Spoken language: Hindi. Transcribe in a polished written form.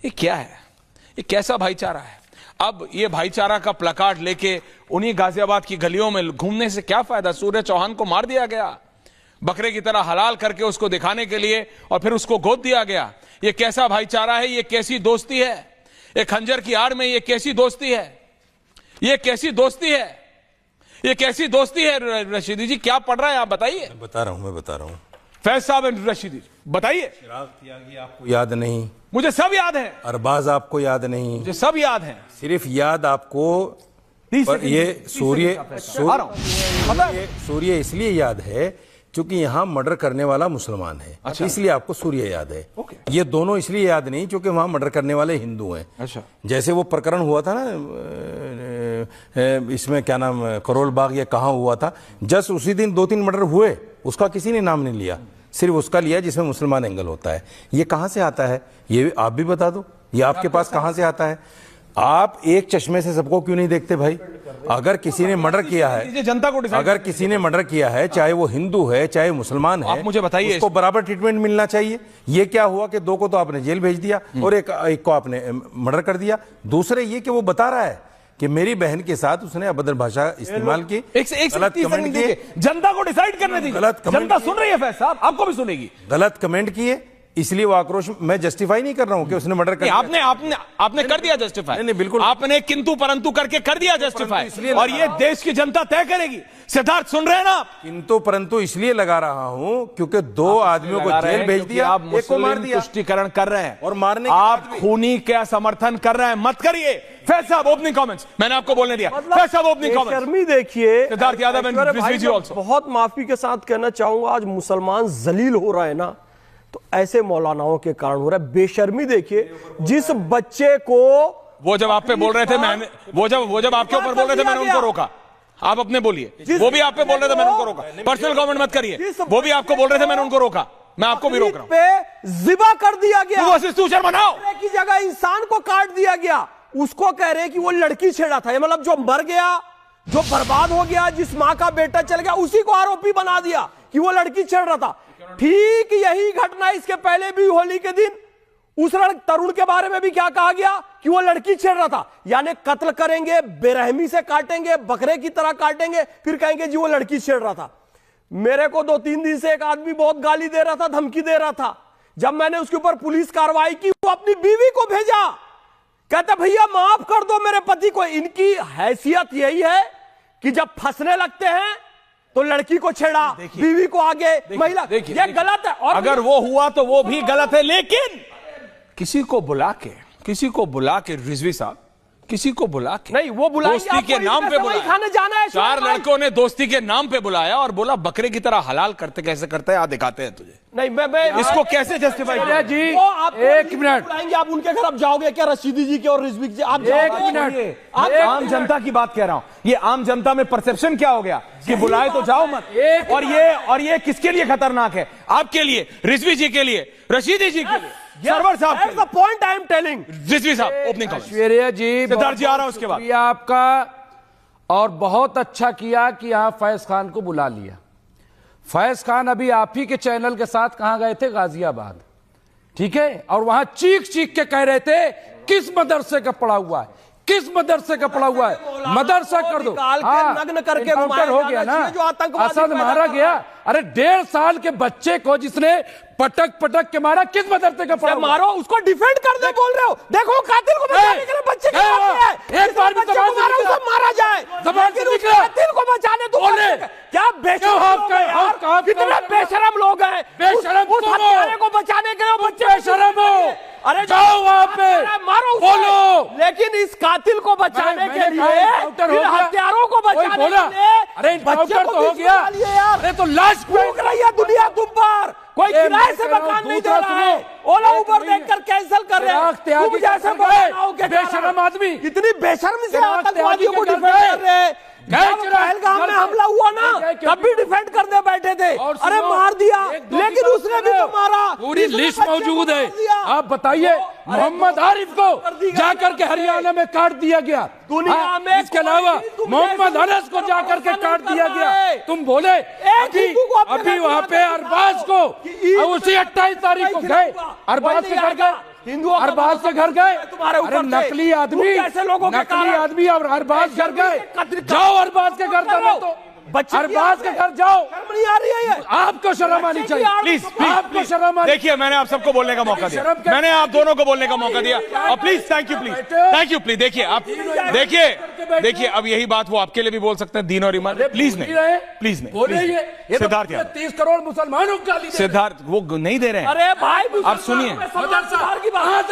ये क्या है? ये कैसा भाईचारा है? अब ये भाईचारा का प्लकार्ड लेके उन्हीं गाजियाबाद की गलियों में घूमने से क्या फायदा? सूर्य चौहान को मार दिया गया बकरे की तरह हलाल करके उसको दिखाने के लिए, और फिर उसको गोद दिया गया। ये कैसा भाईचारा है? ये कैसी दोस्ती है? एक खंजर की आड़ में ये कैसी दोस्ती है? ये कैसी दोस्ती है? ये कैसी दोस्ती है? रशीदी जी क्या पढ़ रहा है आप बताइए। मैं बता रहा हूँ फैज साहब, रशीदी बताइए। चिराग त्यागी आपको याद नहीं? मुझे सब याद है। अरबाज आपको याद नहीं? मुझे सब याद है। सिर्फ याद आपको पर ये सूर्य इसलिए याद है क्योंकि यहाँ मर्डर करने वाला मुसलमान है। अच्छा। इसलिए आपको सूर्य याद है। ये दोनों इसलिए याद नहीं क्योंकि वहां मर्डर करने वाले हिंदू हैं। अच्छा। जैसे वो प्रकरण हुआ था ना, इसमें क्या नाम, करोल बाग या कहाँ हुआ था, जस्ट उसी दिन 2-3 मर्डर हुए, उसका किसी ने नाम नहीं लिया, सिर्फ उसका लिया जिसमें मुसलमान एंगल होता है। ये कहाँ से आता है? ये आप भी बता दो, ये आपके पास कहाँ से आता है? आप एक चश्मे से सबको क्यों नहीं देखते भाई? अगर किसी ने मर्डर किया है, जनता को अगर किसी ने मर्डर किया है, चाहे वो हिंदू है चाहे मुसलमान है, आप मुझे बताइए, उसको बराबर ट्रीटमेंट मिलना चाहिए। ये क्या हुआ कि 2 को तो आपने जेल भेज दिया और एक को आपने मर्डर कर दिया। दूसरे ये कि वो बता रहा है कि मेरी बहन के साथ उसने अभद्र भाषा इस्तेमाल की, गलत कमेंट किए। जनता को डिसाइड करने दीजिए। जनता सुन रही है फैज साहब, आपको भी सुनेगी। गलत कमेंट किए, इसलिए वो आक्रोश। मैं जस्टिफाई नहीं कर रहा हूं कि उसने मर्डर कर दिया। आपने कर दिया जस्टिफाई। नहीं, बिल्कुल आपने किंतु परंतु करके कर दिया जस्टिफाई, और ये देश की जनता तय करेगी। सिद्धार्थ सुन रहे हैं ना आप? किंतु परंतु इसलिए लगा रहा हूं क्योंकि 2 आदमियों को जेल भेज दिया, एक को मार दिया। तुष्टिकरण कर रहे हैं और मारने आप खूनी का समर्थन कर रहे हैं। मत करिए। फैज साहब ओपनिंग कमेंट्स मैंने आपको बोलने दिया। फैज साहब ओपनिंग कमेंट्स। शर्मी देखिए सिद्धार्थ यादव एंड रिजवी जी आल्सो। बहुत माफी के साथ कहना चाहूंगा, आज मुसलमान जलील हो रहा है ना, तो ऐसे मौलानाओं के कारण हो रहा है। बेशर्मी देखिए, जिस बच्चे को वो जब आप पे बोल रहे थे, मैंने वो जब आपके ऊपर बोल रहे थे, मैंने उनको रोका। आप अपने बोलिए। वो भी आप पे बोल रहे थे, मैंने उनको रोका। पर्सनल कमेंट मत करिए। वो भी आपको बोल रहे थे, मैंने उनको रोका। मैं आपको भी रोक रहा हूं। पे जिबा कर दिया गया, बनाओ की जगह इंसान को काट दिया गया। उसको कह रहे कि वो लड़की छेड़ा था, मतलब जो मर गया, जो बर्बाद हो गया, जिस मां का बेटा चल गया, उसी को आरोपी बना दिया कि वो लड़की छेड़ रहा था। ठीक यही घटना इसके पहले भी होली के दिन उस तरुण के बारे में भी क्या कहा गया कि वो लड़की छेड़ रहा था। यानी कत्ल करेंगे, बेरहमी से काटेंगे, बकरे की तरह काटेंगे, फिर कहेंगे जी वो लड़की छेड़ रहा था। मेरे को 2-3 दिन से एक आदमी बहुत गाली दे रहा था, धमकी दे रहा था। जब मैंने उसके ऊपर पुलिस कार्रवाई की, वो अपनी बीवी को भेजा, कहता भैया माफ कर दो मेरे पति को। इनकी हैसियत यही है कि जब फंसने लगते हैं तो लड़की को छेड़ा, बीवी को आगे, महिला, ये गलत है। और अगर वो हुआ तो वो भी गलत है, लेकिन किसी को बुला के रिजवी साहब, किसी को बुला के नहीं, वो बुलाएंगे, दोस्ती के नाम पे बुलाया। खाने जाना है, 4 लड़कों ने दोस्ती के नाम पे बुलाया और बोला बकरे की तरह हलाल करते कैसे करते हैं, दिखाते हैं तुझे। नहीं, मैं इसको कैसे जस्टिफाई किया जी? आप 1 मिनट बुलाएंगे, आप उनके घर अब जाओगे क्या? रशीदी जी के और रिजवी जी, आप 1 मिनट। आप आम जनता की बात कह रहा हूं। ये आम जनता में परसेप्शन क्या हो गया कि बुलाए तो जाओ मत। और ये किसके लिए खतरनाक है? आपके लिए, रिजवी जी के लिए, रशीदी जी के लिए, सरवर साहब। That's the point I am telling. Rizvi साहब ओपनिंग कमेंट। ऐश्वर्या जी, सिद्धार्थ जी आ रहा है उसके बाद। आपका और बहुत अच्छा किया कि यहां फैज खान को बुला लिया। फैज खान अभी आप ही के चैनल के साथ कहां गए थे? गाजियाबाद, ठीक है, और वहां चीख चीख के कह रहे थे किस मदरसे का पड़ा हुआ है, किस मदरसे का पड़ा हुआ है, मदरसा कर दो। नग्न करके एनकाउंटर हो गया ना, असद मारा गया। अरे 1.5 साल के बच्चे को जिसने पटक के मारा, किस मदरसे का पड़ा? मारो, उसको डिफेंड कर दे बोल रहे हो। देखो कातिल को बचाने के लिए बच्चे के है। एक बार भी बच्चे को मारो, उसे मारा जाए। कातिल को बचाने तो क्या बेशरम, कितने बेशरम लोग हैं। बेशरम उस हत्यारे को बचाने के लिए बच्चे बेशरम हो। अरे जाओ वहां पे, मारो, बोलो। लेकिन इस कातिल को बचाने के लिए, हत्यारों को बचाने के लिए, अरे एनकाउंटर तो हो गया। अरे तो लाश फूंक रही है दुनिया तुम पर। कोई किराए से मकान नहीं दे रहा है। ओला उबर देखकर कैंसिल कर रहे हैं। तुम जैसे बेशरम आदमी इतनी बेशर्मी से आतंकवादियों को डिफेंड कर रहे हैं। पहलगाम में हमला हुआ ना, तब भी डिफेंड करने बैठे थे। अरे मार दिया, लेकिन उसने भी तो मारा। पूरी लिस्ट मौजूद है। आप बताइए, मोहम्मद आरिफ को जाकर के हरियाणा में काट दिया गया। दुनिया में इसके अलावा मोहम्मद अनस को जाकर के काट दिया गया। तुम बोले अभी वहां पे अरबाज को उसी 28 तारीख को गए, अरबाज के घर गए, हिंदुओं का अरबाज के घर गए? तुम्हारे ऊपर अरे से। नकली आदमी, तुम कैसे लोगों के नकली कारण- आदमी और अरबाज घर गए? कत्ल- जाओ अरबाज के घर दबो तो, बच्चे की अरबाज के आंखें- घर जाओ। शर्म नहीं आ रही है ये? आपको शर्म आनी चाहिए, प्लीज आपको शर्म आनी। देखिए, मैंने आप सबको बोलने का मौका दिया, शर्म के- मैंने आप दोनों को बोलने का मौका दिया। और प्लीज थैंक यू, प्लीज देखिए आप, देखिए अब यही बात वो आपके लिए भी बोल सकते हैं, दीन और ईमान। प्लीज नहीं, प्लीज नहीं, बोले प्लीज ये नहीं। सिद्धार्थ यादव, 30 करोड़ मुसलमानों को गाली दे रहे हैं। सिद्धार्थ वो नहीं दे रहे हैं। अरे भाई आप सुनिए। की बात